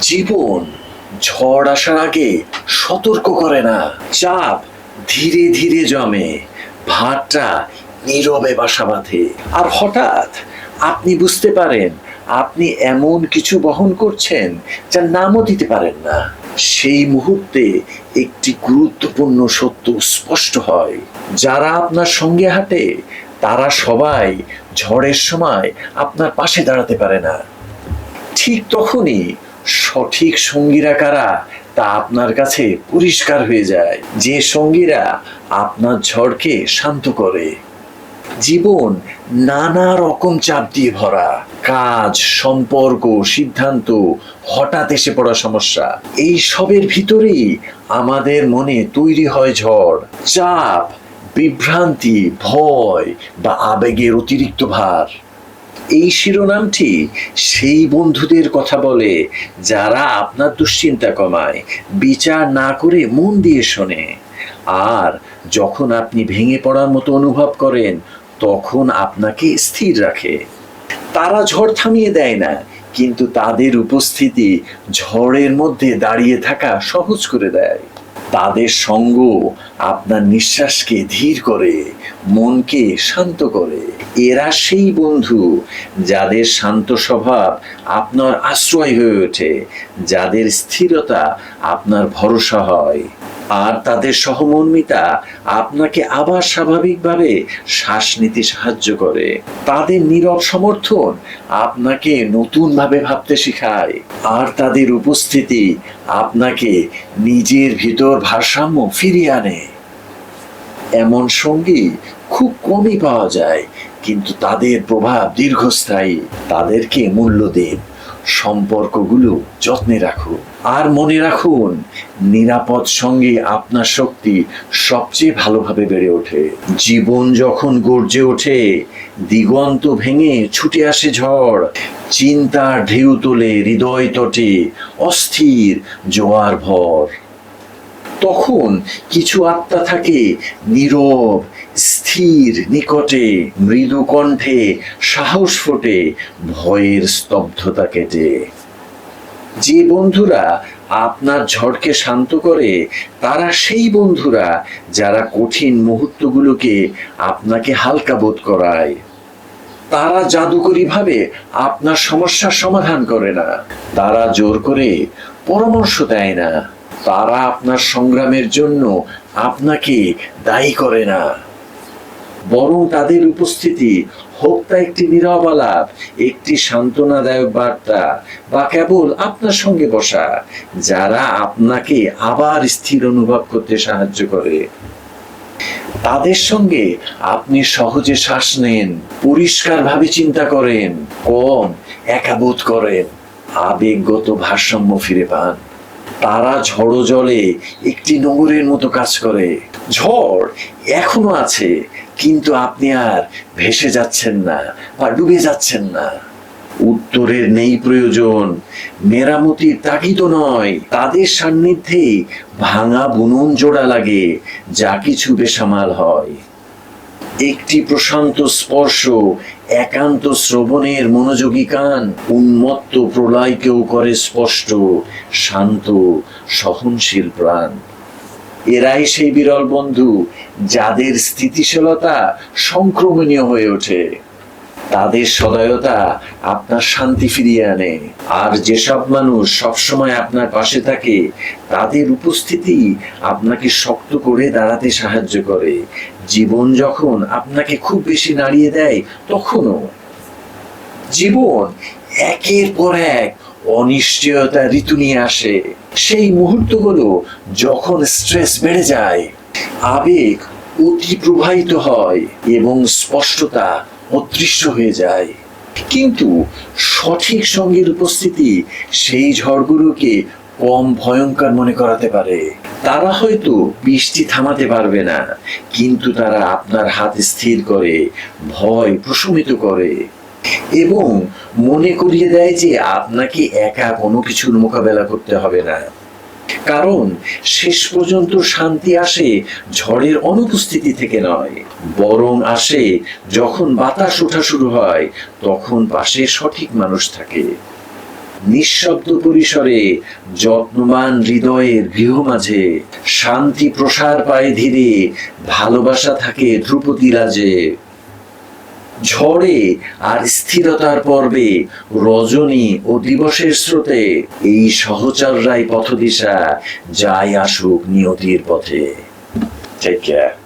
জীবন ঝড় আসার আগে সতর্ক করে না। চাপ ধীরে ধীরে জমে, ভারটা নীরবে বাসা বাঁধে, আর হঠাৎ আপনি বুঝতে পারেন আপনি এমন কিছু বহন করছেন যার নামও দিতে পারেন না। সেই মুহূর্তে একটি গুরুত্বপূর্ণ সত্য স্পষ্ট হয়, যারা আপনার সঙ্গে হাঁটে তারা সবাই ঝড়ের সময় আপনার পাশে দাঁড়াতে পারে না। ঠিক তখনই সঠিক সঙ্গীরা কারা তা আপনার কাছে পরিষ্কার হয়ে যায়, যে সঙ্গীরা আপনার ঝড়কে শান্ত করে। জীবন নানা রকম চাপ দিয়ে ভরা, কাজ, সম্পর্ক, সিদ্ধান্ত, হঠাৎ এসে পড়া সমস্যা, এই সবের ভিতরেই আমাদের মনে তৈরি হয় ঝড়। চাপ, বিভ্রান্তি, ভয় বা আবেগের অতিরিক্ত ভার। এই শিরোনামটি সেই বন্ধুদের কথা বলে যারা আপনার দুশ্চিন্তা কমায়, বিচার না করে মন দিয়ে শোনে। আর যখন আপনি ভেঙে পড়ার মতো অনুভব করেন তখন আপনাকে স্থির রাখে। তারা ঝড় থামিয়ে দেয় না, কিন্তু তাদের উপস্থিতি ঝড়ের মধ্যে দাঁড়িয়ে থাকা সহজ করে দেয়। তাদের সঙ্গ আপনার নিঃশ্বাসকে ধীর করে, মনকে শান্ত করে। এরা সেই বন্ধু যাদের শান্ত স্বভাব আপনার আশ্রয় হয়ে ওঠে, যাদের স্থিরতা আপনার ভরসা হয়, আর তাদের সহমর্মিতা আপনাকে আবার স্বাভাবিকভাবে শ্বাস নিতে সাহায্য করে। তাদের নীরব সমর্থন আপনাকে নতুনভাবে ভাবতে শেখায়, আর তাদের উপস্থিতি আপনাকে নিজের ভিতর ভারসাম্য ফিরিয়ে আনে। এমন সঙ্গী খুব কমই পাওয়া যায়, কিন্তু তাদের প্রভাব দীর্ঘস্থায়ী। তাদেরকে মূল্য দিন, সম্পর্কগুলো যত্নে রাখুন, আর মনে রাখুন নিরাপদ সঙ্গে আপনার শক্তি সবচেয়ে ভালোভাবে বেড়ে ওঠে। জীবন যখন গর্জে ওঠে, দিগন্ত ভেঙে ছুটে আসে ঝড়, চিন্তার ঢেউ তোলে হৃদয় তটে অস্থির জোয়ার ভর, তখন কিছু আত্মা থাকে নীরব, স্থির, নিকটে, মৃদু কণ্ঠে সাহস ফোটে ভয়ের স্তব্ধতা কেটে। যে বন্ধুরা আপনার ঝড়কে শান্ত করে, তারা সেই বন্ধুরা যারা কঠিন মুহূর্তগুলোকে আপনাকে হালকা বোধ করায়। তারা জাদুকরী ভাবে আপনার সমস্যার সমাধান করে না, তারা জোর করে পরামর্শ দেয় না, তারা আপনার সংগ্রামের জন্য আপনাকে দায়ী করে না, বরং তাদের উপস্থিতি হোক তা একটি নীরব আলাপ, একটি সান্ত্বনাদায়ক বার্তা, বা কেবল আপনার সঙ্গে বসা, যারা আপনাকে আবার স্থির অনুভব করতে সাহায্য করে। তাদের সঙ্গে আপনি সহজে শ্বাস নেন, পরিষ্কারভাবে চিন্তা করেন, কম একা বোধ করেন, আবেগগত ভারসাম্য ফিরে পান। তারা ঝড়ো জলে একটি নোঙরের মতো কাজ করে। ঝড় এখনো আছে, কিন্তু আপনি আর ভেসে যাচ্ছেন না বা ডুবে যাচ্ছেন না। উত্তরের নেই প্রয়োজন, মেরামতির তাগিদও নয়। তাদের সান্নিধ্যে ভাঙা বুনন জোড়া লাগে, যা কিছু বেসামাল হয়। একটি প্রশান্ত স্পর্শ, একান্ত শ্রবণের মনোযোগী কান, উন্মত্ত প্রলয়কেও করে স্পষ্ট, শান্ত সহনশীল প্রাণ। এরাই সেই বিরল বন্ধু যাদের স্থিতিশীলতা সংক্রমণীয় হয়ে ওঠে। তাদের সদয়তা আপনার শান্তি ফিরিয়ে আনে। আর যেসব মানুষ সবসময় আপনার পাশে থাকে, তাদের উপস্থিতি আপনাকে শক্ত করে দাঁড়াতে সাহায্য করে। জীবন যখন আপনাকে খুব বেশি নাড়িয়ে দেয়, তখনও। জীবন একের পর এক অনিশ্চয়তা ঋতু নিয়ে আসে। সেই মুহূর্তগুলো যখন স্ট্রেস বেড়ে যায়, আবেগ অতি প্রবাহিত হয় এবং স্পষ্টতা অদৃশ্য হয়ে যায়। কিন্তু সঠিক সঙ্গের উপস্থিতি সেই ঝড়গুলোকে কম ভয়ঙ্কর মনে করাতে পারে। তারা হয়তো বৃষ্টি থামাতে পারবে না, কিন্তু তারা আপনার হাত স্থির করে, ভয় প্রশমিত করে, এবং মনে করিয়ে দেয় যে আপনাকে একা কোনো কিছুর মোকাবেলা করতে হবে না। কারণ শেষ পর্যন্ত শান্তি আসে ঝড়ের অনুপস্থিতি থেকে নয়, বরং আসে যখন বাতাস ওঠা শুরু হয়, তখন পাশে সঠিক মানুষ থাকে। নিঃশব্দ পরিসরে যত্নবান হৃদয়ের গৃহ মাঝে শান্তি প্রসার পায় ধীরে, ভালোবাসা থাকে ধ্রুপদী রাজে। ঝড়ে আর স্থিরতার পর্বে, রজনী ও দিবসের স্রোতে এই সহচররাই পথদিশা, যায় আসুক নিয়তির পথে। Take care.